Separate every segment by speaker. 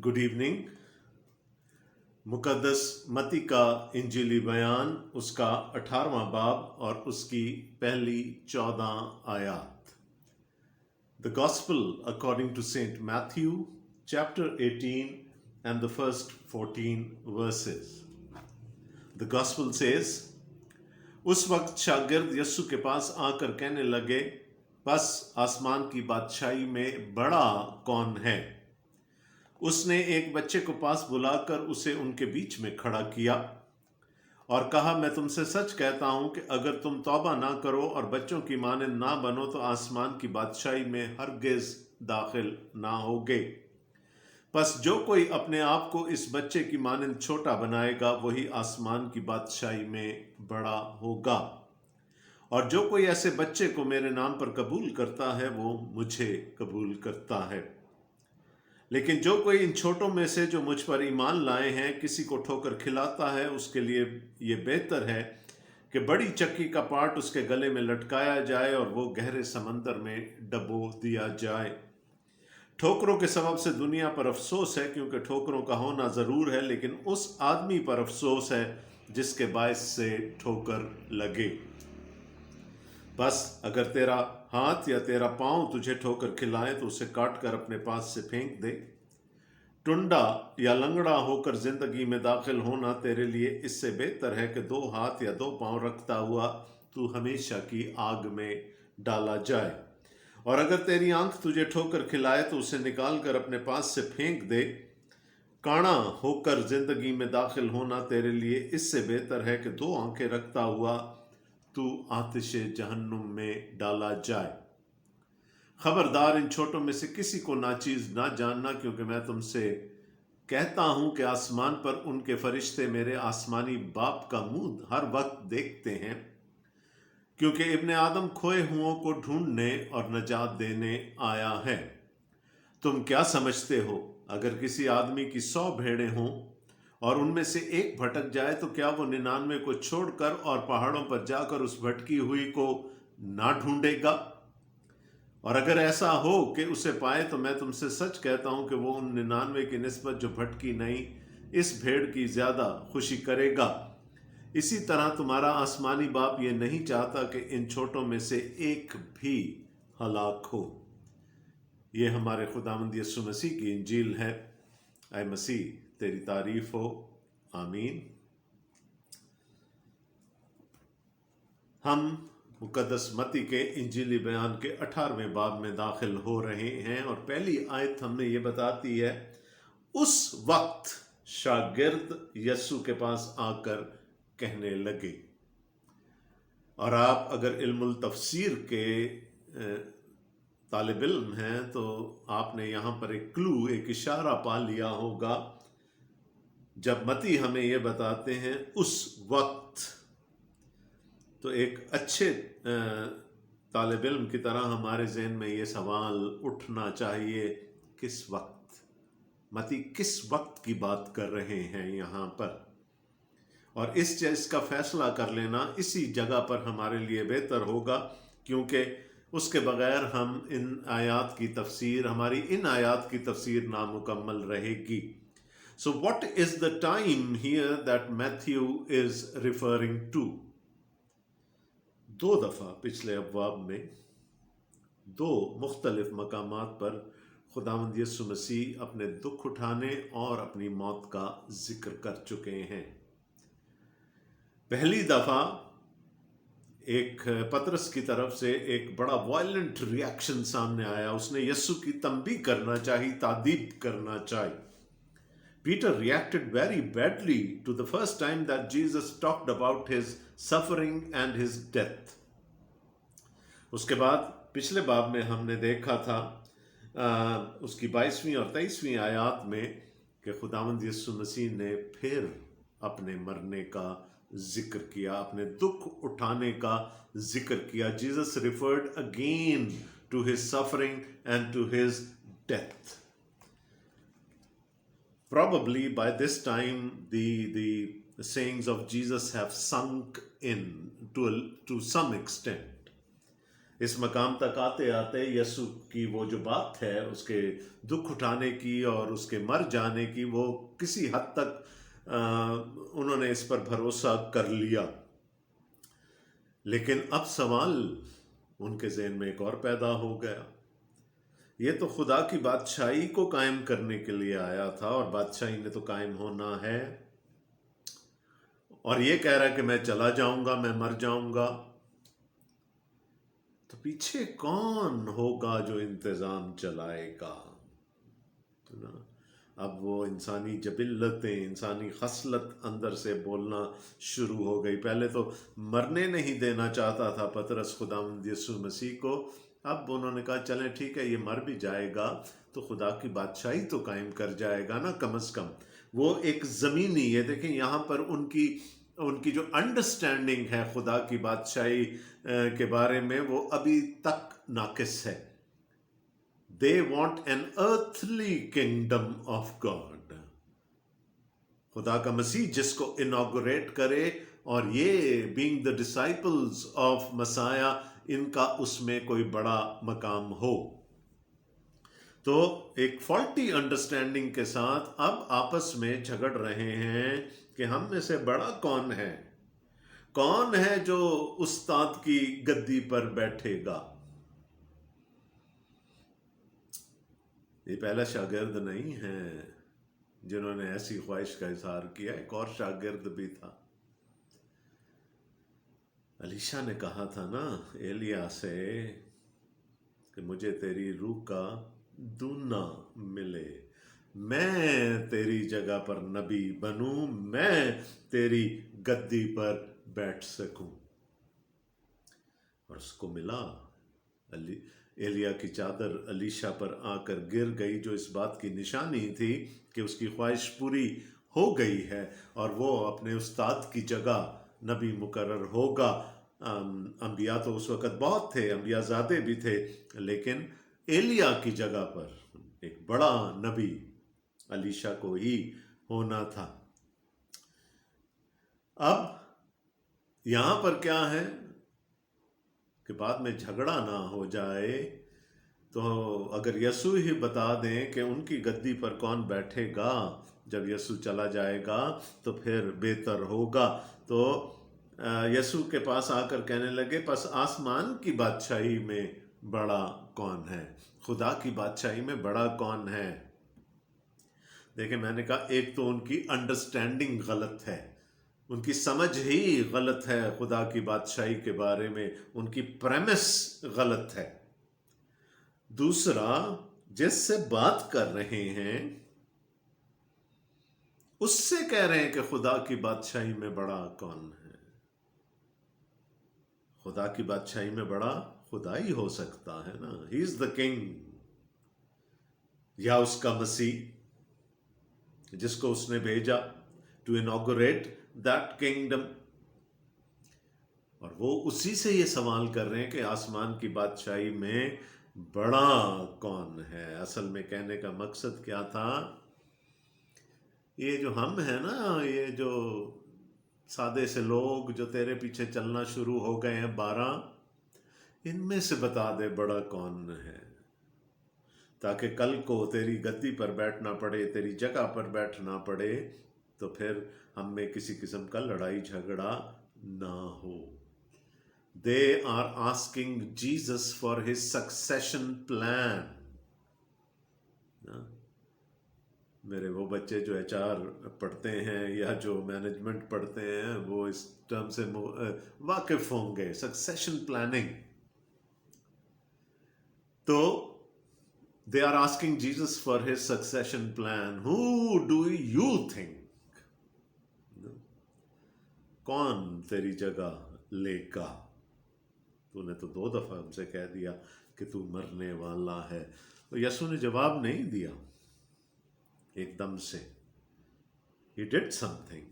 Speaker 1: Good evening. मुकद्दस मत्ती का इंजीली बयान, उसका 18वां बाब और उसकी पहली 14 आयात। The Gospel according to Saint Matthew, chapter 18 and the first 14 verses. The Gospel says, उस वक्त शागिर्द यस्सु के पास आकर कहने लगे, बस आसमान की बादशाही में बड़ा कौन है? उसने एक बच्चे को पास बुलाकर उसे उनके बीच में खड़ा किया और कहा, मैं तुमसे सच कहता हूं कि अगर तुम तौबा ना करो और बच्चों की मानंद ना बनो तो आसमान की बादशाही में हरगिज दाखिल ना होगे। बस जो कोई अपने आप को इस बच्चे की मानंद छोटा बनाएगा वही आसमान की बादशाही में बड़ा होगा। और जो कोई ऐसे बच्चे को मेरे नाम पर कबूल करता है वो मुझे कबूल करता है। लेकिन जो कोई इन छोटों में से जो मुझ पर ईमान लाए हैं किसी को ठोकर खिलाता है, उसके लिए ये बेहतर है कि बड़ी चक्की का पाट उसके गले में लटकाया जाए और वो गहरे समंदर में डबो दिया जाए। ठोकरों के सबब से दुनिया पर अफसोस है, क्योंकि ठोकरों का होना ज़रूर है, लेकिन उस आदमी पर अफसोस है जिसके बायस से ठोकर लगे। बस अगर तेरा हाथ या तेरा पांव तुझे ठोकर खिलाए तो उसे काट कर अपने पास से फेंक दे। टुंडा या लंगड़ा होकर जिंदगी में दाखिल होना तेरे लिए इससे बेहतर है कि 2 हाथ या 2 पांव रखता हुआ तू हमेशा की आग में डाला जाए। और अगर तेरी आंख तुझे ठोकर खिलाए तो उसे निकाल कर अपने पास से फेंक दे। काणा होकर जिंदगी में दाखिल होना तेरे लिए इससे बेहतर है कि 2 आंखें रखता हुआ तू आतिशे जहन्नुम में डाला जाए। खबरदार, इन छोटों में से किसी को नाचीज ना जानना, क्योंकि मैं तुमसे कहता हूं कि आसमान पर उनके फरिश्ते मेरे आसमानी बाप का मुंह हर वक्त देखते हैं, क्योंकि इब्ने आदम खोए हुओं को ढूंढने और नजात देने आया है। तुम क्या समझते हो, अगर किसी आदमी की 100 भेड़ें हों और उनमें से एक भटक जाए तो क्या वो 99 को छोड़कर और पहाड़ों पर जाकर उस भटकी हुई को ना ढूंढेगा? और अगर ऐसा हो कि उसे पाए तो मैं तुमसे सच कहता हूं कि वो उन 99 की निस्बत जो भटकी नहीं, इस भेड़ की ज्यादा खुशी करेगा। इसी तरह तुम्हारा आसमानी बाप ये नहीं चाहता कि इन छोटों में से एक भी हलाक हो। ये हमारे खुदावंद यीशु मसीह की इंजील है। ऐ मसीह, तेरी तारीफ हो। आमीन। हम मुकद्दस मत्ती के इंजीली बयान के 18वें बाब में दाखिल हो रहे हैं और पहली आयत हमें ये बताती है, उस वक्त शागिर्द यीशु के पास आकर कहने लगे। और आप अगर इल्मुल तफसीर के तालिब इल्म हैं तो आपने यहाँ पर एक क्लू, एक इशारा पा लिया होगा जब मत्ती हमें ये बताते हैं उस वक्त। तो एक अच्छे तालिब इल्म की तरह हमारे जहन में ये सवाल उठना चाहिए, किस वक्त? मत्ती किस वक्त की बात कर रहे हैं यहाँ पर? और इस चीज़ का फैसला कर लेना इसी जगह पर हमारे लिए बेहतर होगा, क्योंकि उसके बगैर हम इन आयात की तफसीर, हमारी इन आयात की तफसीर नामुकम्मल रहेगी। So what is the time here that Matthew is referring to? 2 दफ़ा पिछले अब्वाब में 2 मुख्तलिफ मकामात पर खुदावंद यीशु मसीह अपने दुख उठाने और अपनी मौत का जिक्र कर चुके हैं। पहली दफ़ा एक पतरस की तरफ से एक बड़ा वायलेंट रिएक्शन सामने आया। उसने यीशु की तंबीह करना चाहिए, तादीब करना चाहिए। Peter reacted very badly to the first time that Jesus talked about his suffering and his death. उसके बाद पिछले बाब में हमने देखा था उसकी 22वीं और 23वीं आयात में कि खुदावंद यीशु मसीह ने फिर अपने मरने का जिक्र किया, अपने दुख उठाने का जिक्र किया। Jesus referred again to his suffering and to his death. Probably by this time the sayings of Jesus have sunk in to some extent. اس مقام تک آتے آتے یسوع کی وہ جو بات ہے اس کے دکھ اٹھانے کی اور اس کے مر جانے کی، وہ کسی حد تک انہوں نے اس پر بھروسہ کر لیا. لیکن اب سوال ان کے ذہن میں ایک اور پیدا ہو گیا. یہ تو خدا کی بادشاہی کو قائم کرنے کے لیے آیا تھا، اور بادشاہی نے تو قائم ہونا ہے، اور یہ کہہ رہا ہے کہ میں چلا جاؤں گا، میں مر جاؤں گا. تو پیچھے کون ہوگا جو انتظام چلائے گا؟ اب وہ انسانی جبلتیں، انسانی خصلت اندر سے بولنا شروع ہو گئی. پہلے تو مرنے نہیں دینا چاہتا تھا پطرس خداوند یسوع مسیح کو. اب انہوں نے کہا چلیں ٹھیک ہے، یہ مر بھی جائے گا تو خدا کی بادشاہی تو قائم کر جائے گا نا کم از کم. وہ ایک زمینی، یہ دیکھیں یہاں پر ان کی جو انڈرسٹینڈنگ ہے خدا کی بادشاہی کے بارے میں، وہ ابھی تک ناقص ہے. They want an earthly kingdom of God. خدا کا مسیح جس کو انوگریٹ کرے، اور یہ being the disciples of Messiah، ان کا اس میں کوئی بڑا مقام ہو. تو ایک فالٹی انڈرسٹینڈنگ کے ساتھ اب آپس میں جھگڑ رہے ہیں کہ ہم میں سے بڑا کون ہے، کون ہے جو استاد کی گدی پر بیٹھے گا. یہ پہلا شاگرد نہیں ہے جنہوں نے ایسی خواہش کا اظہار کیا. ایک اور شاگرد بھی تھا. الیشا نے کہا تھا نا ایلیا سے کہ مجھے تیری روح کا دنا ملے، میں تیری جگہ پر نبی بنوں، میں تیری گدی پر بیٹھ سکوں. اور اس کو ملا. ایلیا کی چادر الیشا پر آ کر گر گئی، جو اس بات کی نشانی تھی کہ اس کی خواہش پوری ہو گئی ہے اور وہ اپنے استاد کی جگہ نبی مقرر ہوگا. انبیاء تو اس وقت بہت تھے، انبیاء زادے بھی تھے، لیکن ایلیا کی جگہ پر ایک بڑا نبی الیشا کو ہی ہونا تھا. اب یہاں پر کیا ہے کہ بعد میں جھگڑا نہ ہو جائے، تو اگر یسوع ہی بتا دیں کہ ان کی گدی پر کون بیٹھے گا جب یسوع چلا جائے گا تو پھر بہتر ہوگا. تو یسوع کے پاس آ کر کہنے لگے پس آسمان کی بادشاہی میں بڑا کون ہے، خدا کی بادشاہی میں بڑا کون ہے. دیکھیں میں نے کہا ایک تو ان کی انڈرسٹینڈنگ غلط ہے، ان کی سمجھ ہی غلط ہے خدا کی بادشاہی کے بارے میں، ان کی پریمس غلط ہے. دوسرا، جس سے بات کر رہے ہیں اس سے کہہ رہے ہیں کہ خدا کی بادشاہی میں بڑا کون ہے. خدا کی بادشاہی میں بڑا خدا ہی ہو سکتا ہے نا. ہی از دا کنگ، یا اس کا مسیح جس کو اس نے بھیجا ٹو انوگریٹ دیٹ کنگڈم. اور وہ اسی سے یہ سوال کر رہے ہیں کہ آسمان کی بادشاہی میں بڑا کون ہے. اصل میں کہنے کا مقصد کیا تھا، یہ جو ہم ہیں نا، یہ جو سادے سے لوگ جو تیرے پیچھے چلنا شروع ہو گئے ہیں 12، ان میں سے بتا دے بڑا کون ہے، تاکہ کل کو تیری گدی پر بیٹھنا پڑے، تیری جگہ پر بیٹھنا پڑے تو پھر ہم میں کسی قسم کا لڑائی جھگڑا نہ ہو. They are asking Jesus for his succession plan. میرے وہ بچے جو HR پڑھتے ہیں یا جو مینجمنٹ پڑھتے ہیں وہ اس ٹرم سے واقف ہوں گے، سکسیشن پلاننگ. تو they are asking Jesus for his succession plan. Who do you think? کون تیری جگہ لے گا؟ تو نے تو 2 دفعہ ہم سے کہہ دیا کہ تو مرنے والا ہے. تو یسوع نے جواب نہیں دیا ایک دم سے. He did something.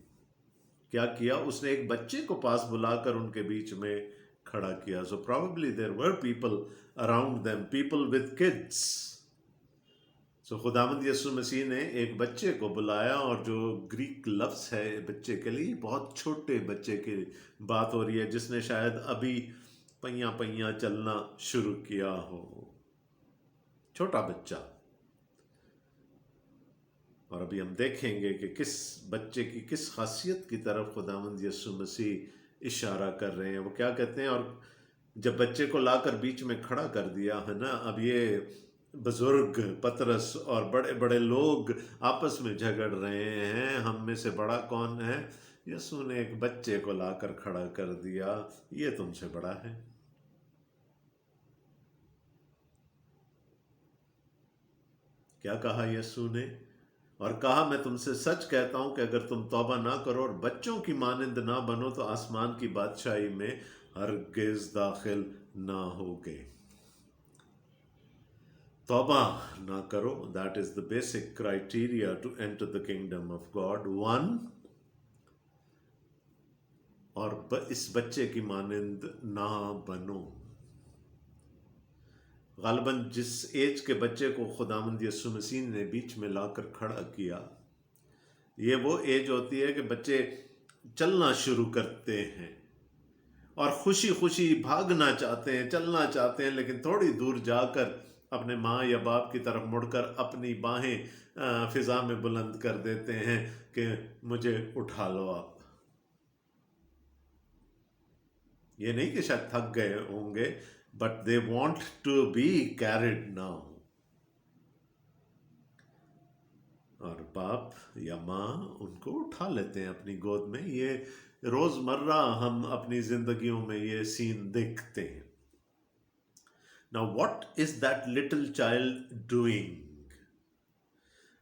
Speaker 1: کیا کیا؟ اس نے ایک بچے کو پاس بلا کر ان کے بیچ میں کھڑا کیا. So probably there were people around them, people with kids. So خداوند یسوع مسیح نے ایک بچے کو بلایا، اور جو گریک لفظ ہے بچے کے لیے، بہت چھوٹے بچے کی بات ہو رہی ہے جس نے شاید ابھی پہیاں پہیاں چلنا شروع کیا ہو، چھوٹا بچہ. اور ابھی ہم دیکھیں گے کہ کس بچے کی کس خاصیت کی طرف خداوند یسوع مسیح اشارہ کر رہے ہیں. وہ کیا کہتے ہیں؟ اور جب بچے کو لا کر بیچ میں کھڑا کر دیا ہے نا، اب یہ بزرگ پطرس اور بڑے بڑے لوگ آپس میں جھگڑ رہے ہیں، ہم میں سے بڑا کون ہے؟ یسوع نے ایک بچے کو لا کر کھڑا کر دیا، یہ تم سے بڑا ہے. کیا کہا یسوع نے؟ اور کہا میں تم سے سچ کہتا ہوں کہ اگر تم توبہ نہ کرو اور بچوں کی مانند نہ بنو تو آسمان کی بادشاہی میں ہرگز داخل نہ ہوگے. توبہ نہ کرو، that is the basic criteria to enter the kingdom of God. One، اور اس بچے کی مانند نہ بنو. غالباً جس ایج کے بچے کو خداوند یسوع مسیح نے بیچ میں لا کر کھڑا کیا، یہ وہ ایج ہوتی ہے کہ بچے چلنا شروع کرتے ہیں اور خوشی خوشی بھاگنا چاہتے ہیں، چلنا چاہتے ہیں، لیکن تھوڑی دور جا کر اپنے ماں یا باپ کی طرف مڑ کر اپنی باہیں فضا میں بلند کر دیتے ہیں کہ مجھے اٹھا لو آپ. یہ نہیں کہ شاید تھک گئے ہوں گے، but they want to be carried now. اور باپ یا ماں ان کو اٹھا لیتے ہیں اپنی گود میں. یہ روزمرہ ہم اپنی زندگیوں میں یہ سین دیکھتے ہیں. Now what is that little child doing؟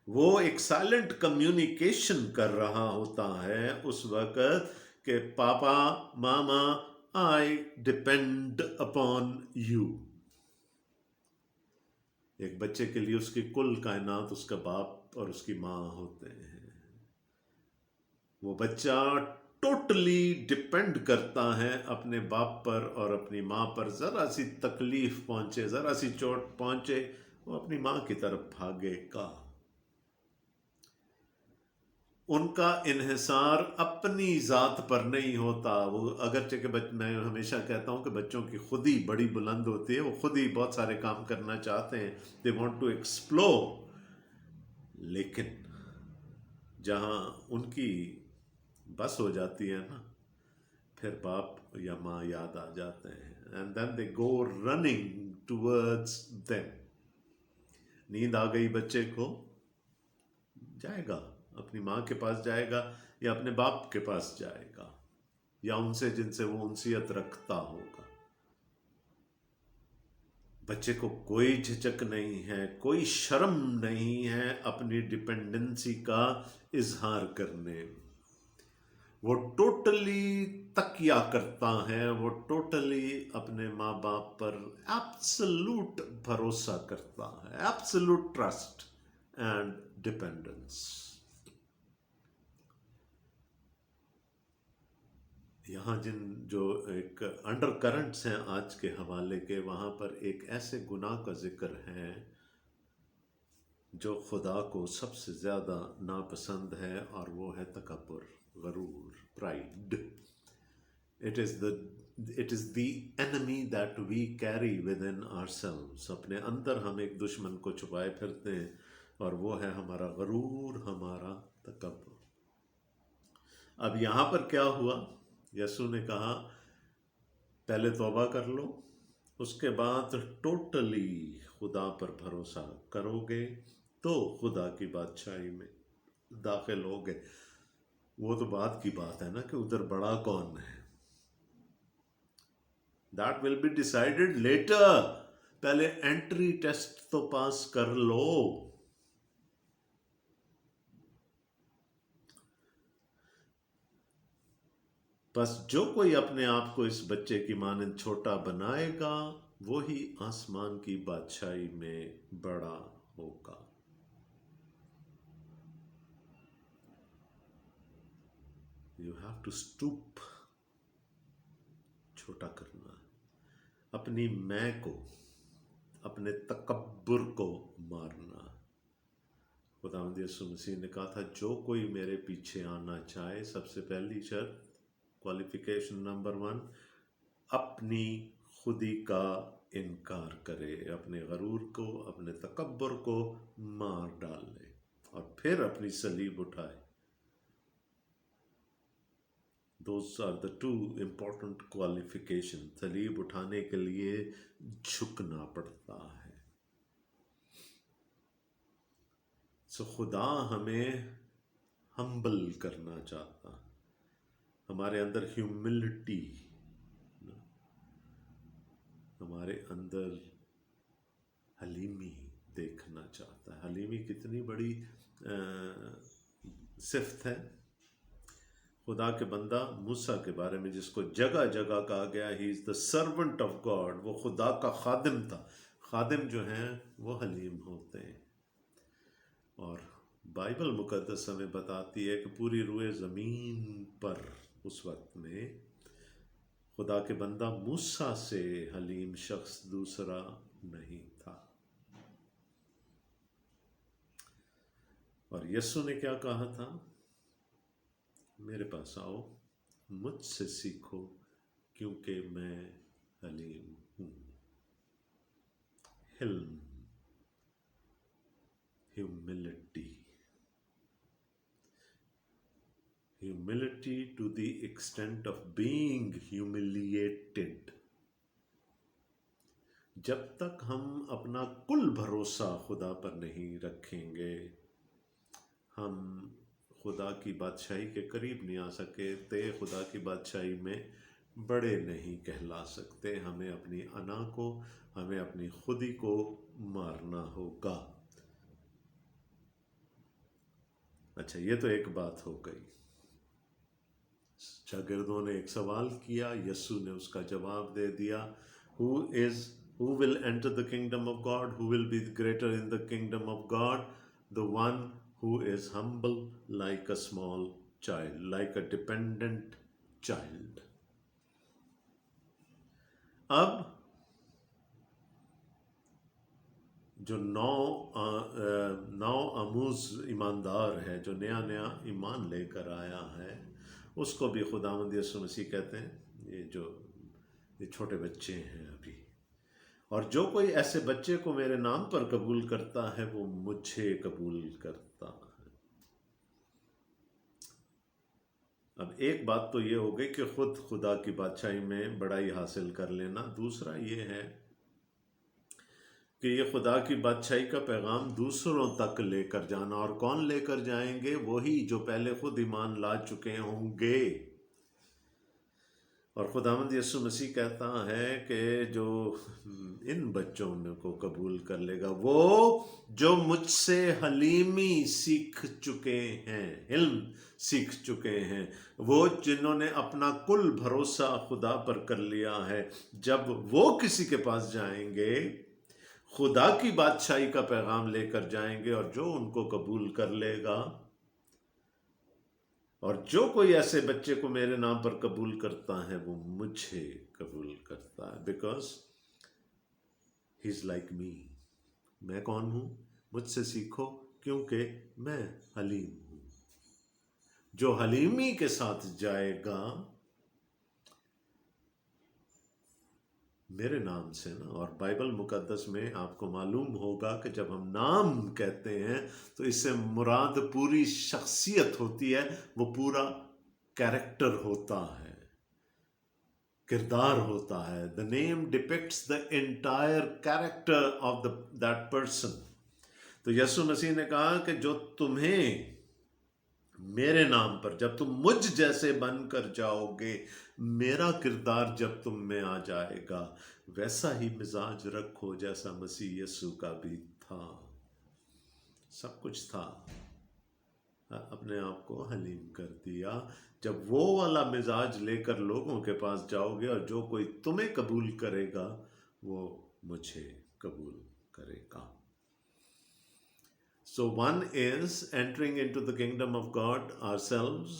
Speaker 1: وہ ایک سائلنٹ کمیونیکیشن کر رہا ہوتا ہے اس وقت کہ پاپا، ماما، I depend upon you. ایک بچے کے لیے اس کی کل کائنات اس کا باپ اور اس کی ماں ہوتے ہیں. وہ بچہ ٹوٹلی ڈپینڈ کرتا ہے اپنے باپ پر اور اپنی ماں پر. ذرا سی تکلیف پہنچے، ذرا سی چوٹ پہنچے، وہ اپنی ماں کی طرف بھاگے گا. ان کا انحصار اپنی ذات پر نہیں ہوتا. وہ اگرچہ کہ میں ہمیشہ کہتا ہوں کہ بچوں کی خود ہی بڑی بلند ہوتی ہے، وہ خود ہی بہت سارے کام کرنا چاہتے ہیں، دے وانٹ ٹو ایکسپلور. لیکن جہاں ان کی بس ہو جاتی ہے نا، پھر باپ یا ماں یاد آ جاتے ہیں. And then they go running towards them. نیند آ گئی بچے کو، جائے گا اپنی ماں کے پاس، جائے گا یا اپنے باپ کے پاس جائے گا، یا ان سے جن سے وہ انسیت رکھتا ہوگا. بچے کو کوئی جھجک نہیں ہے، کوئی شرم نہیں ہے اپنی ڈپینڈنسی کا اظہار کرنے. وہ ٹوٹلی تکیہ کرتا ہے، وہ ٹوٹلی اپنے ماں باپ پر ایبسلوٹ بھروسہ کرتا ہے، ایبسلوٹ ٹرسٹ اینڈ ڈپینڈنس. یہاں جو ایک انڈر کرنٹس ہیں آج کے حوالے کے، وہاں پر ایک ایسے گناہ کا ذکر ہے جو خدا کو سب سے زیادہ ناپسند ہے، اور وہ ہے تکبر، غرور، pride. It is the enemy that we carry within ourselves. اپنے اندر ہم ایک دشمن کو چھپائے پھرتے ہیں، اور وہ ہے ہمارا غرور، ہمارا تکبر. اب یہاں پر کیا ہوا؟ یسوع نے کہا پہلے توبہ کر لو، اس کے بعد ٹوٹلی خدا پر بھروسہ کرو گے تو خدا کی بادشاہی میں داخل ہوگے. وہ تو بعد کی بات ہے نا کہ ادھر بڑا کون ہے. That will be decided later. پہلے انٹری ٹیسٹ تو پاس کر لو. بس جو کوئی اپنے آپ کو اس بچے کی مانند چھوٹا بنائے گا، وہی آسمان کی بادشاہی میں بڑا ہوگا. You have to stoop. چھوٹا کرنا، اپنی میں کو، اپنے تکبر کو مارنا. خداوند یسوع مسیح نے کہا تھا جو کوئی میرے پیچھے آنا چاہے، سب سے پہلی شرط، کوالیفیکیشن نمبر 1، اپنی خودی کا انکار کرے، اپنے غرور کو، اپنے تکبر کو مار ڈالے اور پھر اپنی صلیب اٹھائے۔ Those are the two important qualifications۔ صلیب اٹھانے کے لیے جھکنا پڑتا ہے۔ سو خدا ہمیں ہمبل کرنا چاہتا ہے، ہمارے اندر ہیوملٹی، ہمارے اندر حلیمی دیکھنا چاہتا ہے۔ حلیمی کتنی بڑی صفت ہے۔ خدا کے بندہ موسیٰ کے بارے میں جس کو جگہ جگہ کہا گیا ہی از دا سرونٹ آف گاڈ، وہ خدا کا خادم تھا۔ خادم جو ہیں وہ حلیم ہوتے ہیں، اور بائبل مقدس ہمیں بتاتی ہے کہ پوری روئے زمین پر اس وقت میں خدا کے بندہ موسیٰ سے حلیم شخص دوسرا نہیں تھا۔ اور یسوع نے کیا کہا تھا؟ میرے پاس آؤ، مجھ سے سیکھو کیونکہ میں حلیم ہوں۔ حلم، humility, humility to the extent of being humiliated۔ جب تک ہم اپنا کل بھروسہ خدا پر نہیں رکھیں گے، ہم خدا کی بادشاہی کے قریب نہیں آ سکتے، خدا کی بادشاہی میں بڑے نہیں کہلا سکتے۔ ہمیں اپنی انا کو، ہمیں اپنی خودی کو مارنا ہوگا۔ اچھا، یہ تو ایک بات ہو گئی۔ شاگردوں نے ایک سوال کیا، یسوع نے اس کا جواب دے دیا۔ Who will enter the kingdom of God? Who will be greater in the kingdom of God? The one who is humble like a small child, like a dependent child۔ اب جو نو آموز ایماندار ہے، جو نیا نیا ایمان لے کر آیا ہے، اس کو بھی خداوند یسوع مسیح کہتے ہیں یہ چھوٹے بچے ہیں ابھی، اور جو کوئی ایسے بچے کو میرے نام پر قبول کرتا ہے وہ مجھے قبول کرتا ہے۔ اب ایک بات تو یہ ہو گئی کہ خود خدا کی بادشاہی میں بڑائی حاصل کر لینا، دوسرا یہ ہے کہ یہ خدا کی بادشاہی کا پیغام دوسروں تک لے کر جانا، اور کون لے کر جائیں گے؟ وہی جو پہلے خود ایمان لا چکے ہوں گے۔ اور خداوند یسوع مسیح کہتا ہے کہ جو ان بچوں کو قبول کر لے گا، وہ جو مجھ سے حلیمی سیکھ چکے ہیں، علم سیکھ چکے ہیں، وہ جنہوں نے اپنا کل بھروسہ خدا پر کر لیا ہے، جب وہ کسی کے پاس جائیں گے خدا کی بادشاہی کا پیغام لے کر جائیں گے، اور جو ان کو قبول کر لے گا، اور جو کوئی ایسے بچے کو میرے نام پر قبول کرتا ہے وہ مجھے قبول کرتا ہے۔ Because he is like me. میں کون ہوں؟ مجھ سے سیکھو کیونکہ میں حلیم ہوں۔ جو حلیمی کے ساتھ جائے گا میرے نام سے نا، اور بائبل مقدس میں آپ کو معلوم ہوگا کہ جب ہم نام کہتے ہیں تو اس سے مراد پوری شخصیت ہوتی ہے، وہ پورا کیریکٹر ہوتا ہے، کردار ہوتا ہے۔ The name depicts the entire character of that person۔ تو یسوع مسیح نے کہا کہ جو تمہیں میرے نام پر، جب تم مجھ جیسے بن کر جاؤ گے، میرا کردار جب تم میں آ جائے گا، ویسا ہی مزاج رکھو جیسا مسیح یسوع کا بھی تھا۔ سب کچھ تھا، اپنے آپ کو حلیم کر دیا۔ جب وہ والا مزاج لے کر لوگوں کے پاس جاؤ گے، اور جو کوئی تمہیں قبول کرے گا وہ مجھے قبول کرے گا۔ So one is entering into the kingdom of God ourselves,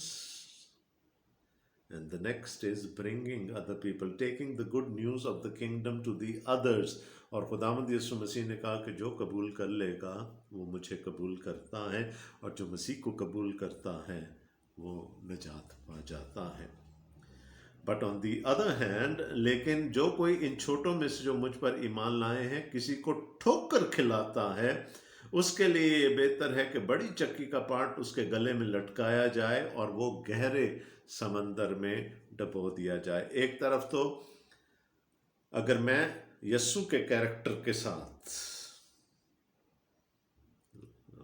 Speaker 1: and the next is bringing other people, taking the good news of the kingdom to the others۔ اور خداوند یسوع مسیح نے کہا کہ جو قبول کر لے گا وہ مجھے قبول کرتا ہے، اور جو مسیح کو قبول کرتا ہے وہ نجات پا جاتا ہے۔ But on the other hand, लेकिन जो कोई इन छोटों में से जो मुझ पर ईमान लाए हैं किसी को ठोकर खिलाता है, उसके लिए ये बेहतर है कि बड़ी चक्की का पार्ट उसके गले में लटकाया जाए और वो गहरे समंदर में डबो दिया जाए। एक तरफ तो अगर मैं यस्सु के कैरेक्टर के साथ,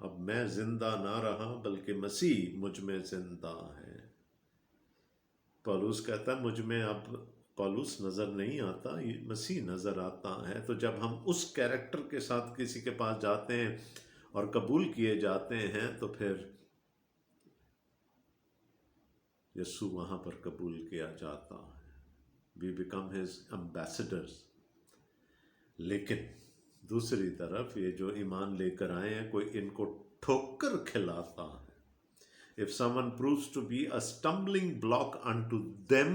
Speaker 1: अब मैं जिंदा ना रहा बल्कि मसीह मुझ में जिंदा है, पौलुस कहता है मुझ में अब पौलुस नज़र नहीं आता, ये मसीह नज़र आता है। तो जब हम उस कैरेक्टर के साथ किसी के पास जाते हैं और कबूल किए जाते हैं तो फिर यीशु वहाँ पर कबूल किया जाता है। We become his ambassadors. लेकिन दूसरी तरफ ये जो ईमान लेकर आए हैं, कोई इनको ठोकर खिलाता है, if someone proves to be a stumbling block unto them,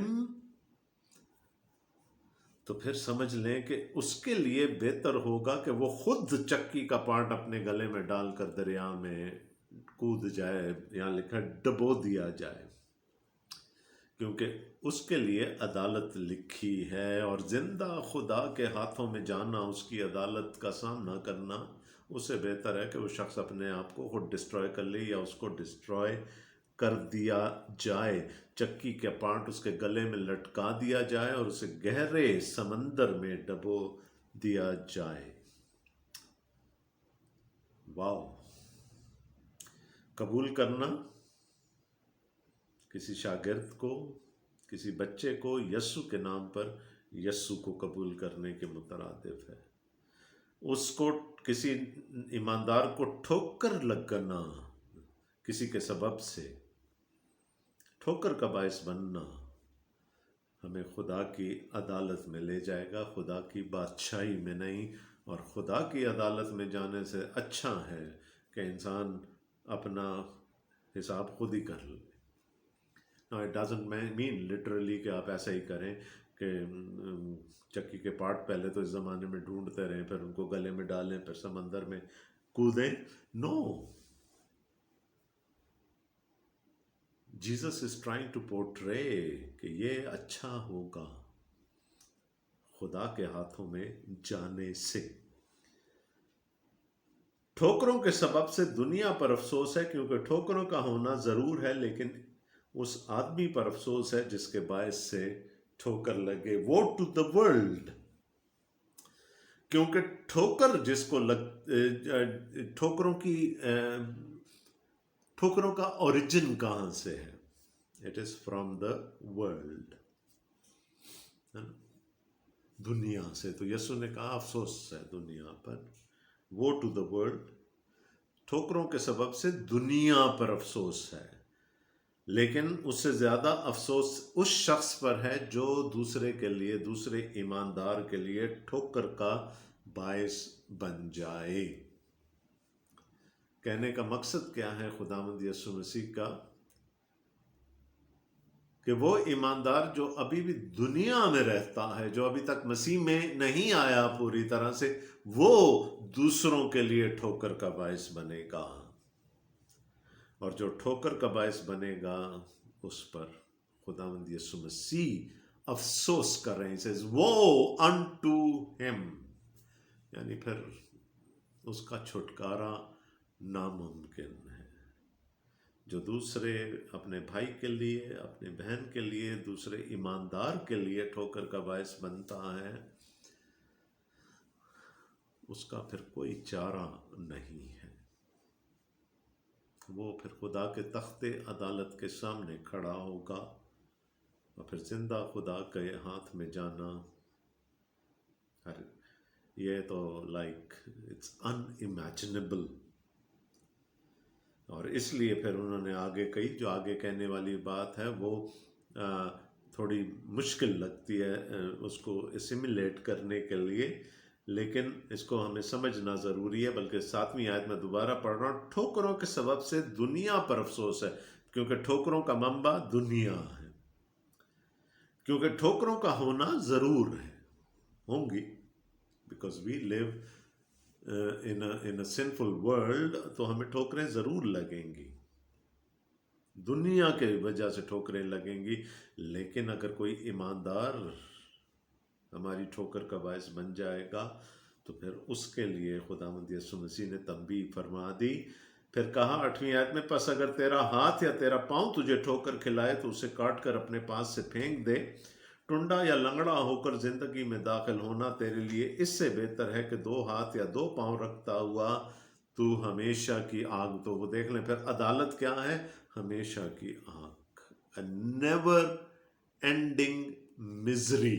Speaker 1: तो फिर समझ लें कि उसके लिए बेहतर होगा कि वो खुद चक्की का पार्ट अपने गले में डालकर दरिया में कूद जाए, यहाँ लिखा डबो दिया जाए, क्योंकि उसके लिए अदालत लिखी है और जिंदा खुदा के हाथों में जाना, उसकी अदालत का सामना करना, उससे बेहतर है कि वो शख्स अपने आप को खुद डिस्ट्रॉय कर ले या उसको डिस्ट्रॉय कर दिया जाए, चक्की के पार्ट उसके गले में लटका दिया जाए और उसे गहरे समंदर में डबो दिया जाए। वाह! कबूल करना किसी शागिर्द को, किसी बच्चे को यस्सु के नाम पर यस्सु को कबूल करने के मुतरादिफ है। उसको, किसी ईमानदार को ठोकर लगना किसी के सबब से, ठोकर का बायस बनना हमें खुदा की अदालत में ले जाएगा, खुदा की बादशाही में नहीं। और खुदा की अदालत में जाने से अच्छा है कि इंसान अपना हिसाब खुद ही कर ले। Now it doesn't mean literally कि आप ऐसा ही करें कि चक्की के पार्ट पहले तो इस ज़माने में ढूंढते रहें, फिर उनको गले में डालें, फिर समंदर में कूदें। No, Jesus is trying to portray कि ये अच्छा होगा खुदा के हाथों में जाने से। ठोकरों के सबब से दुनिया पर अफसोस है, क्योंकि ठोकरों का होना जरूर है, लेकिन उस आदमी पर अफसोस है जिसके बायस से ठोकर लगे। वो टू द वर्ल्ड, क्योंकि ठोकर जिसको लग, ठोकरों का ओरिजिन कहां से है? It is from the world, दुनिया से। तो यीशु ने कहा अफसोस है दुनिया पर। वो टू द वर्ल्ड, ठोकरों के सबब से दुनिया पर अफसोस है, लेकिन उससे ज्यादा अफसोस उस शख्स पर है जो दूसरे के लिए, दूसरे ईमानदार के लिए ठोकर का बायस बन जाए। कहने का मकसद क्या है खुदावंद यीशु मसीह का? कि वो ईमानदार जो अभी भी दुनिया में रहता है, जो अभी तक मसीह में नहीं आया पूरी तरह से, वो दूसरों के लिए ठोकर का बायस बनेगा। और जो ठोकर का बायस बनेगा उस पर खुदावंद यीशु मसीह अफसोस कर रहे हैं। सेज वो अनटू हिम, यानी फिर उसका छुटकारा नामुमकिन है। जो दूसरे अपने भाई के लिए, अपने बहन के लिए, दूसरे ईमानदार के लिए ठोकर का बायस बनता है, उसका फिर कोई चारा नहीं है। वो फिर खुदा के तख्ते अदालत के सामने खड़ा होगा और फिर जिंदा खुदा के हाथ में जाना, ये तो लाइक इट्स अनइमेजिनेबल। और इसलिए फिर उन्होंने आगे कही, जो आगे कहने वाली बात है वो थोड़ी मुश्किल लगती है उसको एसिमिलेट करने के लिए, लेकिन इसको हमें समझना ज़रूरी है। बल्कि 7वीं आयत में दोबारा पढ़ रहा हूँ, ठोकरों के सबब से दुनिया पर अफसोस है, क्योंकि ठोकरों का मंबा दुनिया है। क्योंकि ठोकरों का होना ज़रूर है, होंगी, because we live in a sinful world, तो हमें ठोकरें ज़रूर लगेंगी। दुनिया के वजह से ठोकरें लगेंगी, लेकिन अगर कोई ईमानदार हमारी ठोकर का बायस बन जाएगा तो फिर उसके लिए खुदावंद यीशु मसीह ने तंबीह फरमा दी। फिर कहा 8वीं आयत में, पस अगर तेरा हाथ या तेरा पांव तुझे ठोकर खिलाए तो उसे काट कर अपने पास से फेंक दे। टुंडा या लंगड़ा होकर जिंदगी में दाखिल होना तेरे लिए इससे बेहतर है कि 2 हाथ या 2 पांव रखता हुआ तू हमेशा की आग, तो वो देख लें फिर अदालत क्या है, हमेशा की आग, अ नेवर एंडिंग मिजरी।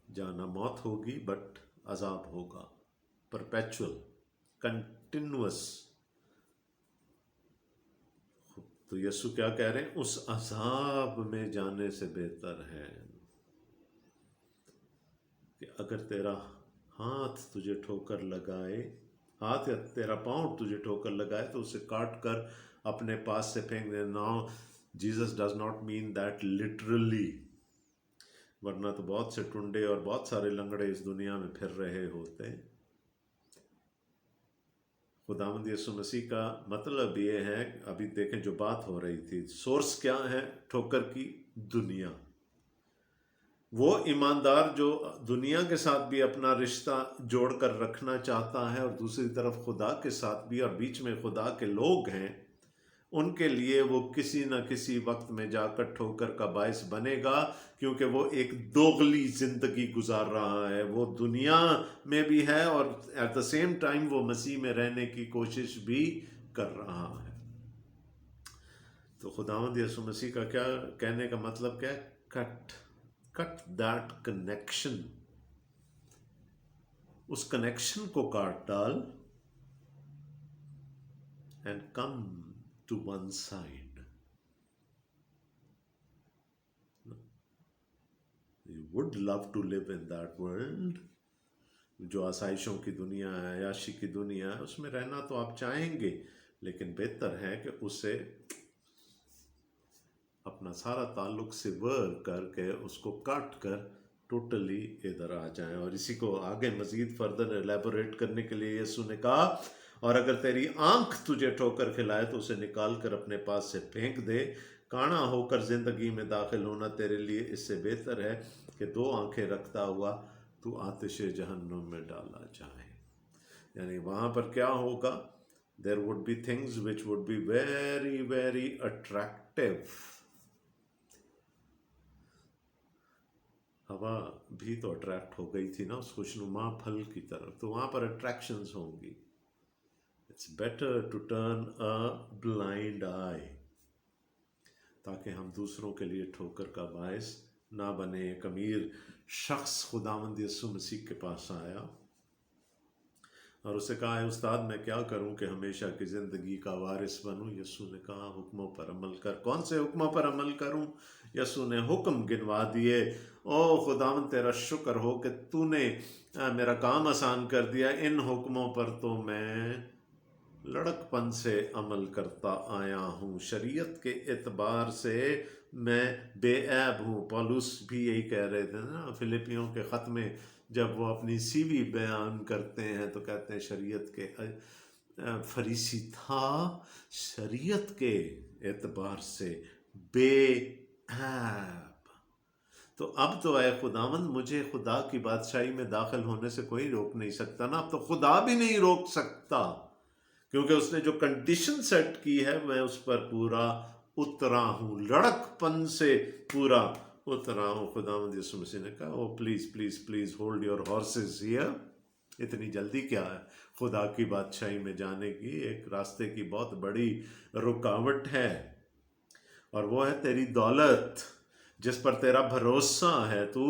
Speaker 1: जाना मौत होगी बट अजाब होगा, परपेचुअल, कंटिन्यूअस। तो यीशु क्या कह रहे हैं, उस अजाब में जाने से बेहतर है कि अगर तेरा हाथ तुझे ठोकर लगाए, हाथ या तेरा पांव तुझे ठोकर लगाए तो उसे काट कर अपने पास से फेंक दे। Now Jesus does not mean that literally, वरना तो बहुत से टुंडे और बहुत सारे लंगड़े इस दुनिया में फिर रहे होते। खुदावंद यीशु मसीह का मतलब ये है, अभी देखें जो बात हो रही थी, सोर्स क्या है ठोकर की, दुनिया। वो ईमानदार जो दुनिया के साथ भी अपना रिश्ता जोड़कर रखना चाहता है और दूसरी तरफ खुदा के साथ भी, और बीच में खुदा के लोग हैं, उनके लिए वो किसी न किसी वक्त में जाकर ठोकर का बायस बनेगा, क्योंकि वो एक दोगली जिंदगी गुजार रहा है। वो दुनिया में भी है और एट द सेम टाइम वो मसीह में रहने की कोशिश भी कर रहा है। तो खुदावंद यीशु मसीह का क्या कहने का मतलब क्या है, कट दैट कनेक्शन, उस कनेक्शन को काट डाल, and come to one side. You would love to live in that world, जो आसाइशों की दुनिया है, याशी की दुनिया है, उसमें रहना तो आप चाहेंगे, लेकिन बेहतर है कि उसे अपना सारा ताल्लुक सिवर करके उसको काट कर टोटली इधर आ जाएं। और इसी को आगे मजीद फर्दर एलैबोरेट करने के लिए यीशु ने कहा, और अगर तेरी आंख तुझे ठोकर खिलाए तो उसे निकाल कर अपने पास से फेंक दे। काना होकर जिंदगी में दाखिल होना तेरे लिए इससे बेहतर है कि 2 आंखें रखता हुआ तू आतिश जहन्नुम में डाला जाए। यानी वहां पर क्या होगा, there would be things which would be very very attractive. हवा भी तो अट्रैक्ट हो गई थी ना उस खुशनुमा फल की तरफ, तो वहां पर अट्रैक्शंस होंगी। It's better to turn a blind eye, ताकि हम दूसरों के लिए ठोकर का बायस ना बने। एक अमीर शख्स खुदावंद यीशु मसीह के पास आया और उसे कहा, है उस्ताद मैं क्या करूं कि हमेशा की ज़िंदगी का वारिस बनूं। यीशु ने कहा, हुक्मों पर अमल कर। कौन से हुक्मों पर अमल करूं? यीशु ने हुक्म गिनवा दिए। ओ खुदावंद तेरा शुक्र हो कि तूने मेरा काम आसान कर दिया। इन हुक्मों पर तो मैं लड़कपन से अमल करता आया हूँ, शरीयत के एतबार से मैं बेऐब हूँ। पौलुस भी यही कह रहे थे ना फिलिपियों के ख़त में, जब वो अपनी सीवी बयान करते हैं तो कहते हैं शरीयत के फरीसी था, शरीयत के एतबार से बेऐब। तो अब तो ऐ खुदावंद मुझे खुदा की बादशाही में दाखिल होने से कोई रोक नहीं सकता ना। अब तो खुदा भी नहीं रोक सकता, क्योंकि उसने जो कंडीशन सेट की है मैं उस पर पूरा उतरा हूँ, लड़कपन से पूरा उतरा हूँ। खुदावंद यीशु मसीह ने कहा, ओ please please please hold your horses here. इतनी जल्दी क्या है खुदा की बादशाही में जाने की? एक रास्ते की बहुत बड़ी रुकावट है, और वो है तेरी दौलत, जिस पर तेरा भरोसा है। तू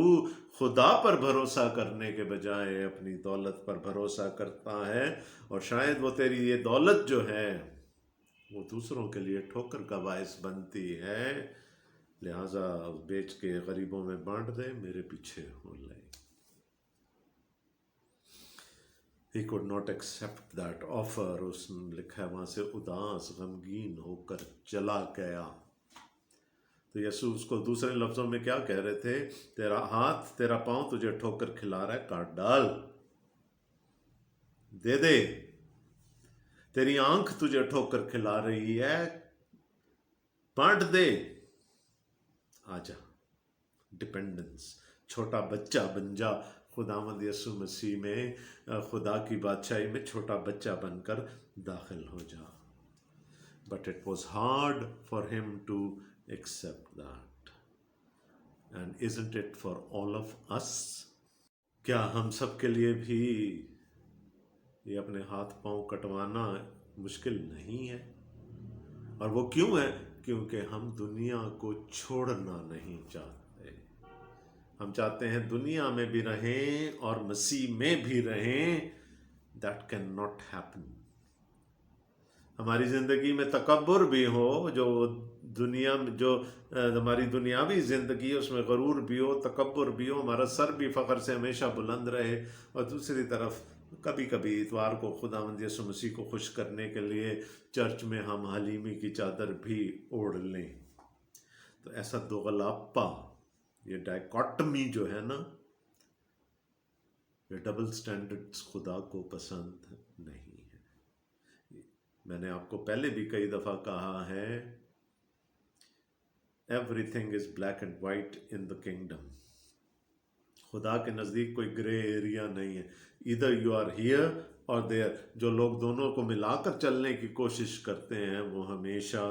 Speaker 1: खुदा पर भरोसा करने के बजाय अपनी दौलत पर भरोसा करता है, और शायद वो तेरी ये दौलत जो है वो दूसरों के लिए ठोकर का बायस बनती है। लिहाजा बेच के गरीबों में बांट दे, मेरे पीछे हो ले। He could not accept that offer। उसने लिखा है वहां से उदास गमगीन होकर चला गया। तो यीशु उसको दूसरे लफ्जों में क्या कह रहे थे, तेरा हाथ तेरा पांव तुझे ठोकर खिला रहा है, काट डाल, दे दे। तेरी आंख तुझे ठोकर खिला रही है, बांट दे, आजा। डिपेंडेंस, छोटा बच्चा बन जा, खुदावंद यीशु मसीह में खुदा की बादशाही में छोटा बच्चा बनकर दाखिल हो जा। But it was hard for him to accept that, and isn't it for all of us? क्या हम सब के लिए भी ये अपने हाथ पांव कटवाना मुश्किल नहीं है? और वो क्यों है? क्योंकि हम दुनिया को छोड़ना नहीं चाहते। हम चाहते हैं दुनिया में भी रहें और मसीह में भी रहें। That can not happen. हमारी ज़िंदगी में तकब्बुर भी हो, जो दुनिया में जो हमारी दुनियावी ज़िंदगी है उसमें गरूर भी हो, तकब्बुर भी हो, हमारा सर भी फ़ख्र से हमेशा बुलंद रहे, और दूसरी तरफ कभी कभी इतवार को खुदावंद यीशु मसीह को खुश करने के लिए चर्च में हम हलीमी की चादर भी ओढ़ लें। तो ऐसा दोगलापा, ये डायकॉटमी जो है ना, ये डबल स्टैंडर्ड्स खुदा को पसंद नहीं है। मैंने आपको पहले भी कई दफ़ा कहा है, everything is black and white in the kingdom. खुदा के नज़दीक कोई ग्रे एरिया नहीं है। इधर यू आर हियर और देयर। जो लोग दोनों को मिलाकर चलने की कोशिश करते हैं वो हमेशा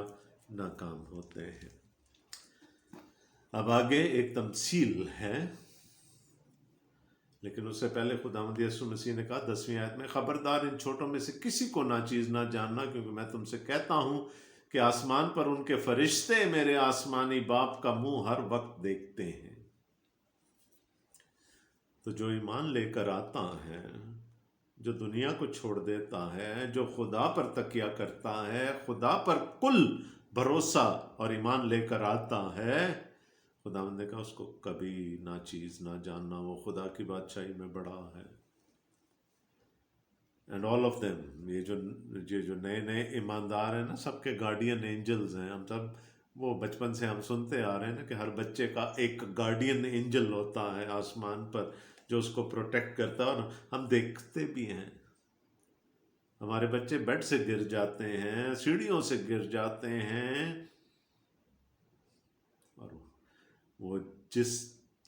Speaker 1: नाकाम होते हैं। अब आगे एक तमसील है, लेकिन उससे पहले खुदावंद यीशु मसीह ने कहा 10वीं आयत में, खबरदार इन छोटों में से किसी को नाचीज ना जानना, क्योंकि मैं तुमसे कहता हूं कि आसमान पर उनके फरिश्ते मेरे आसमानी बाप का मुंह हर वक्त देखते हैं। तो जो ईमान लेकर आता है, जो दुनिया को छोड़ देता है, जो खुदा पर तकिया करता है, खुदा पर कुल भरोसा और ईमान लेकर आता है, खुदावंद ने कहा उसको कभी नाचीज ना जानना, वो खुदा की बादशाही में बड़ा है। एंड ऑल ऑफ देम, ये जो नए नए ईमानदार हैं ना, सबके गार्डियन एंजल्स हैं। हम सब वो बचपन से हम सुनते आ रहे हैं ना कि हर बच्चे का एक गार्डियन एंजल होता है आसमान पर, जो उसको प्रोटेक्ट करता है। और हम देखते भी हैं, हमारे बच्चे बेड से गिर जाते हैं, सीढ़ियों से गिर जाते हैं, और वो जिस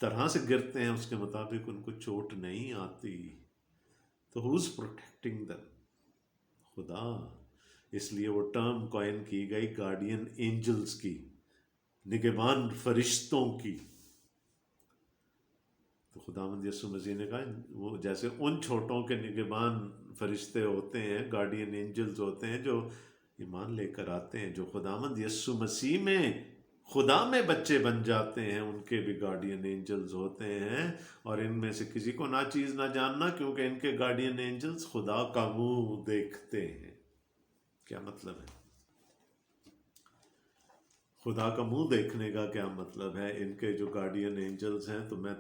Speaker 1: तरह से गिरते हैं उसके मुताबिक उनको चोट नहीं आती। तो हु इज प्रोटेक्टिंग देम? खुदा। इसलिए वो टर्म कॉइन की गई गार्डियन एंजल्स की, निगहबान फरिश्तों की। तो खुदावंद यीशु मसीह ने कहा वो जैसे उन छोटों के निगहबान फरिश्ते होते हैं, गार्डियन एंजल्स होते हैं, जो ईमान लेकर आते हैं, जो खुदावंद यीशु मसीह में खुदा में बच्चे बन जाते हैं, उनके भी गार्डियन एंजल्स होते हैं। और इनमें से किसी को नाचीज ना जानना, क्योंकि इनके गार्डियन एंजल्स खुदा का मुंह देखते हैं। क्या मतलब है? खुदा का मुंह देखने का क्या मतलब है? इनके जो गार्डियन एंजल्स हैं, तो मैं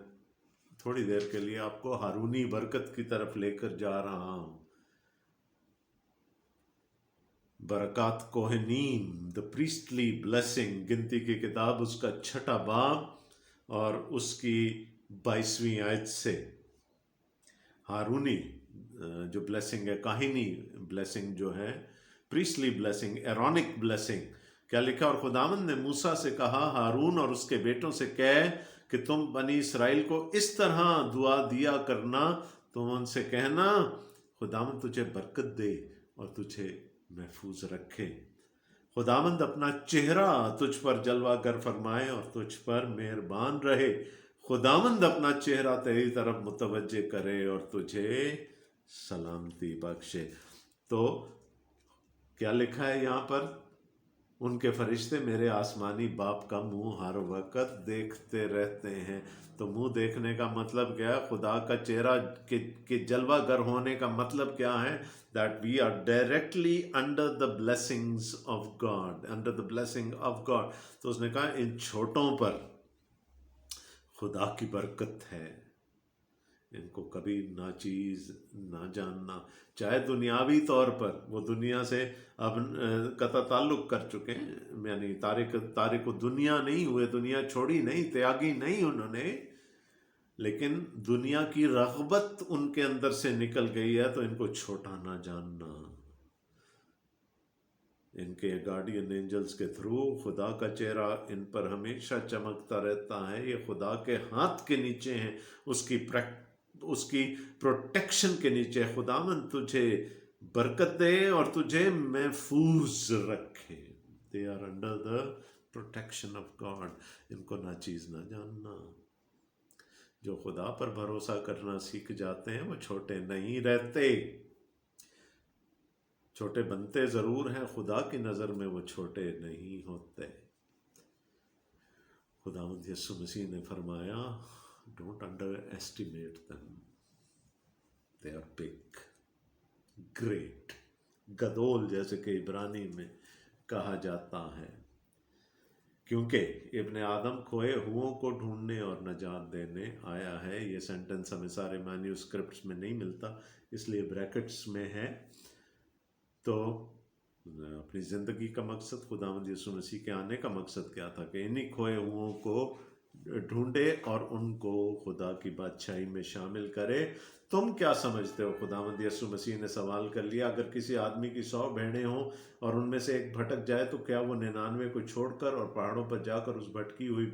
Speaker 1: थोड़ी देर के लिए आपको हारूनी बरकत की तरफ लेकर जा रहा हूं। बरकत कोहनीम, द प्रीस्टली ब्लेसिंग, गिनती की किताब उसका 6वां बाब और उसकी 22वीं आयत से हारूनी जो ब्लेसिंग है, काहिनी ब्लेसिंग जो है, प्रीस्टली ब्लेसिंग, एरोनिक ब्लेसिंग, क्या लिखा? और खुदावंद ने मूसा से कहा, हारून और उसके बेटों से कह कि तुम बनी इसराइल को इस तरह दुआ दिया करना, तुम उनसे कहना, खुदावंद तुझे बरकत दे और तुझे महफूज रखे। खुदावंद अपना चेहरा तुझ पर जलवागर फरमाए और तुझ पर मेहरबान रहे। खुदावंद अपना चेहरा तेरी तरफ मुतवज्जे करे और तुझे सलामती बख्शे। तो क्या लिखा है यहाँ पर? उनके फरिश्ते मेरे आसमानी बाप का मुंह हर वक्त देखते रहते हैं। तो मुंह देखने का मतलब क्या है? खुदा का चेहरा के जलवागर होने का मतलब क्या है? That we are directly under the blessings of God, under the blessing of God. तो उसने कहा इन छोटों पर खुदा की बरकत है, इनको कभी नाचीज ना जानना। चाहे दुनियावी तौर पर वो दुनिया से अब कता ताल्लुक कर चुके हैं, यानी तारिक दुनिया नहीं हुए, दुनिया छोड़ी नहीं, त्यागी नहीं उन्होंने, लेकिन दुनिया की रग़बत उनके अंदर से निकल गई है, तो इनको छोटा ना जानना। इनके गार्डियन एंजल्स के थ्रू खुदा का चेहरा इन पर हमेशा चमकता रहता है। ये खुदा के हाथ के नीचे हैं, उसकी प्रोटेक्शन के नीचे। खुदावन तुझे बरकत दे और तुझे महफूज रखे। They are under the protection of God. इनको ना चीज़ ना जानना। जो खुदा पर भरोसा करना सीख जाते हैं वो छोटे नहीं रहते। छोटे बनते ज़रूर हैं, खुदा की नज़र में वो छोटे नहीं होते। खुदावंद यीशु मसीह ने फरमाया, don't underestimate them, they are big, great, गदोल जैसे कि इब्रानी में कहा जाता है। क्योंकि इब्ने आदम खोए हुओं को ढूंढने और नजात देने आया है। ये सेंटेंस हमें सारे मैन्यूस्क्रिप्ट्स में नहीं मिलता, इसलिए ब्रैकेट्स में है। तो अपनी ज़िंदगी का मकसद, खुदावंद यीशु मसीह के आने का मकसद क्या था कि इन्हीं खोए हुओं को ढूंढे और उनको खुदा की बादशाही में शामिल करे। तुम क्या समझते हो? खुदावंद यीशु मसीह ने सवाल कर लिया, अगर किसी आदमी की 100 भेड़ें हों और उनमें से एक भटक जाए तो क्या वो 99 को छोड़कर और पहाड़ों पर जाकर उस भटकी हुई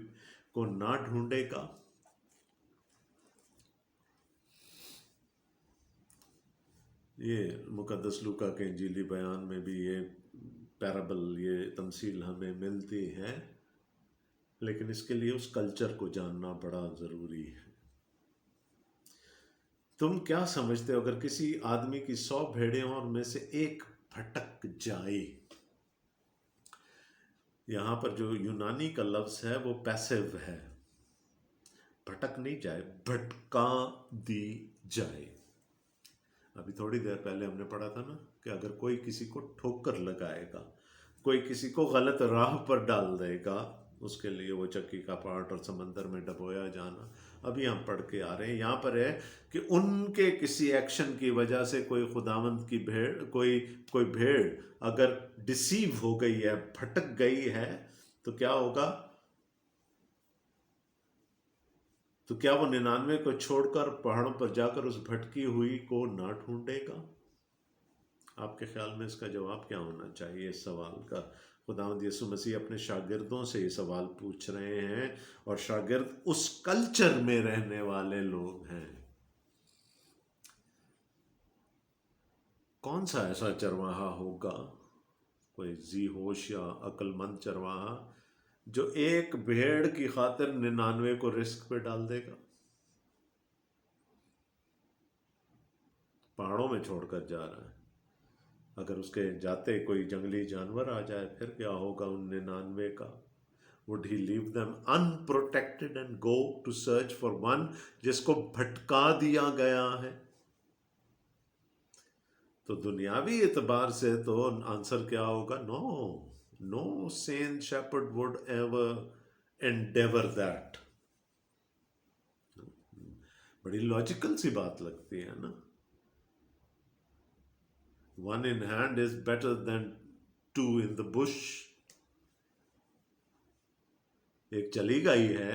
Speaker 1: को ना ढूंढेगा? ये मुकद्दस लूका के इंजीली बयान में भी ये पैराबल, ये तमसील हमें मिलती है, लेकिन इसके लिए उस कल्चर को जानना बड़ा ज़रूरी है। तुम क्या समझते हो अगर किसी आदमी की 100 भेड़ें हों और में से एक भटक जाए? यहाँ पर जो यूनानी का लफ्ज़ है वो पैसिव है। भटक नहीं जाए, भटका दी जाए। अभी थोड़ी देर पहले हमने पढ़ा था ना कि अगर कोई किसी को ठोकर लगाएगा, कोई किसी को गलत राह पर डाल देगा, उसके लिए वो चक्की का पार्ट और समंदर में डबोया जाना। अभी हम पढ़ के आ रहे हैं, यहाँ पर है कि उनके किसी एक्शन की वजह से कोई खुदावंद की भेड़, कोई भेड़ अगर डिसीव हो गई है, भटक गई है, तो क्या होगा? तो क्या वो 99 को छोड़कर पहाड़ों पर जाकर उस भटकी हुई को ना ढूंढेगा? आपके ख्याल में इसका जवाब क्या होना चाहिए इस सवाल का? खुदावंद यीशु मसीह अपने शागिर्दों से ये सवाल पूछ रहे हैं, और शागिर्द उस कल्चर में रहने वाले लोग हैं। कौन सा ऐसा चरवाहा होगा, कोई जी होश या अक्लमंद चरवाहा, जो एक भेड़ की खातिर 99 को रिस्क पे डाल देगा? पहाड़ों में छोड़कर जा रहा है, अगर उसके जाते कोई जंगली जानवर आ जाए फिर क्या होगा उन 99 का? Would he leave them unprotected and go to search for one जिसको भटका दिया गया है? तो दुनियावी एतबार से तो आंसर क्या होगा? No sane shepherd would ever endeavor that. बड़ी लॉजिकल सी बात लगती है ना? One in hand is better than two in the bush. एक चली गई है,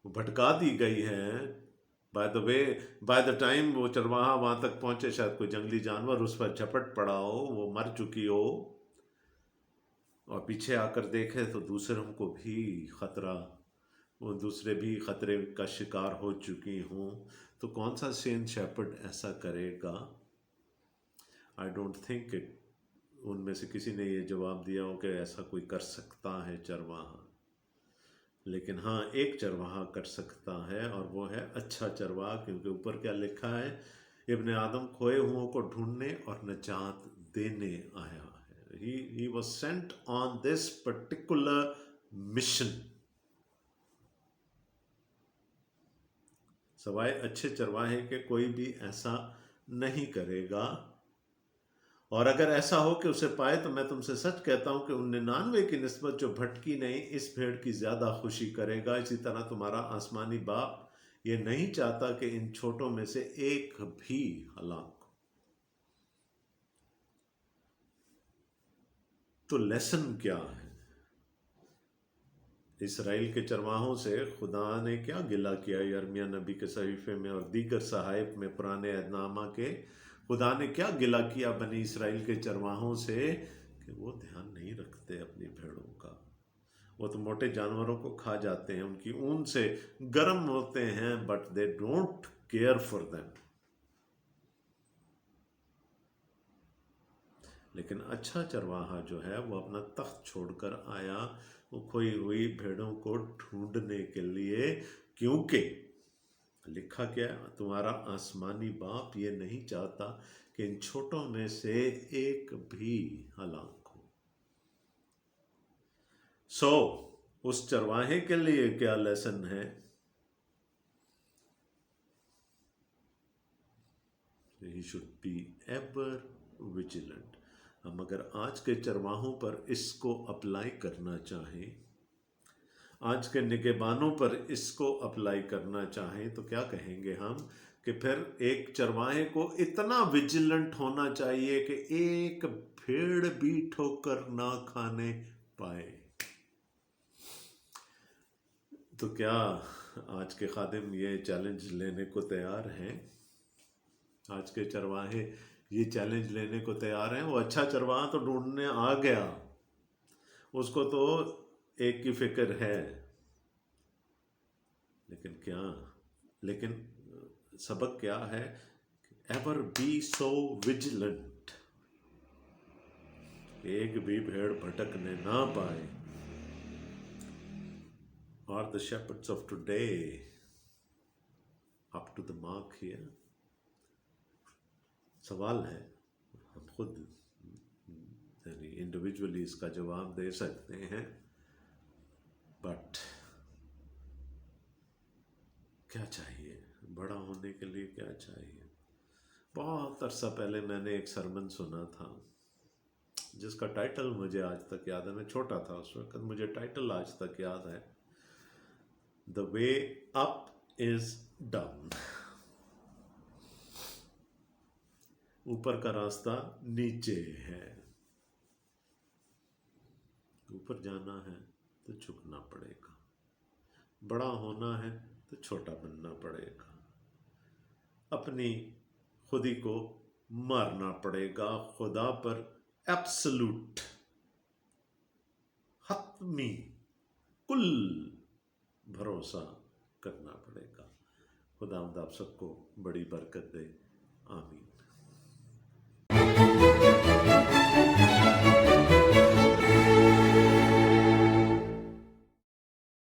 Speaker 1: भटका दी गई है। बाय द टाइम वो चरवाहा वहां तक पहुंचे, शायद कोई जंगली जानवर उस पर झपट पड़ा हो, वो मर चुकी हो, और पीछे आकर देखे तो दूसरों को भी खतरा, वो दूसरे भी खतरे का शिकार हो चुकी हों, तो कौन सा सेन शेपर्ड ऐसा करेगा? आई डोंट थिंक इट उनमें से किसी ने ये जवाब दिया हो कि ऐसा कोई कर सकता है चरवाहा। लेकिन हाँ, एक चरवाहा कर सकता है, और वो है अच्छा चरवाहा, क्योंकि ऊपर क्या लिखा है? इब्ने आदम खोए हुओं को ढूंढने और नजात देने आया है। He was sent on this particular mission. सवाए अच्छे चरवाहे के कोई भी ऐसा नहीं करेगा। और अगर ऐसा हो कि उसे पाए, तो मैं तुमसे सच कहता हूं कि उन 99 की निस्बत जो भटकी नहीं, इस भेड़ की ज्यादा खुशी करेगा। इसी तरह तुम्हारा आसमानी बाप ये नहीं चाहता कि इन छोटों में से एक भी हलाक हो। तो लेसन क्या है? इसराइल के चरवाहों से खुदा ने क्या गिला किया? यिर्मयाह नबी के सहीफे में और दीगर सहाइफ में, पुराने अहदनामा के, खुदा ने क्या गिला किया बनी इसराइल के चरवाहों से? کہ وہ دھیان نہیں رکھتے اپنی بھیڑوں کا. وہ تو موٹے جانوروں کو کھا جاتے ہیں، ان کی اون سے گرم ہوتے ہیں، but they don't care for them. لیکن اچھا چرواہا جو ہے وہ اپنا تخت چھوڑ کر آیا وہ کھوئی ہوئی بھیڑوں کو ڈھونڈنے کے لیے، کیونکہ لکھا کیا ہے، تمہارا آسمانی باپ یہ نہیں چاہتا کہ ان چھوٹوں میں سے ایک بھی ہلاک ہو. سو اس چرواہے کے لیے کیا لیسن ہے؟ He should be ever vigilant. ہم اگر آج کے چرواہوں پر اس کو اپلائی کرنا چاہیں، آج کے نگہبانوں پر اس کو اپلائی کرنا چاہیں، تو کیا کہیں گے ہم؟ کہ پھر ایک چرواہے کو اتنا ویجیلنٹ ہونا چاہیے کہ ایک بھیڑ بھی ٹھوکر نہ کھانے پائے. تو کیا آج کے خادم یہ چیلنج لینے کو تیار ہیں؟ آج کے چرواہے یہ چیلنج لینے کو تیار ہیں؟ وہ اچھا چرواہا تو ڈھونڈنے آ گیا، اس کو تو ایک کی فکر ہے، لیکن سبق کیا ہے؟ ایور بی سو ویجیلنٹ، ایک بھی بھیڑ بھٹکنے نہ پائے. Are the shepherds of today up to the mark here? سوال ہے، ہم خود یعنی انڈیویجولی اس کا جواب دے سکتے ہیں، بٹ کیا چاہیے بڑا ہونے کے لیے؟ کیا چاہیے؟ بہت عرصہ پہلے میں نے ایک سرمن سنا تھا جس کا ٹائٹل مجھے آج تک یاد ہے. میں چھوٹا تھا اس وقت، مجھے ٹائٹل آج تک یاد ہے. The way up is down. اوپر کا راستہ نیچے ہے. اوپر جانا ہے تو جھکنا پڑے گا، بڑا ہونا ہے تو چھوٹا بننا پڑے گا، اپنی خودی کو مارنا پڑے گا، خدا پر ایبسلوٹ حتمی کل بھروسہ کرنا پڑے گا. خدا آپ سب کو بڑی برکت دے. آمین.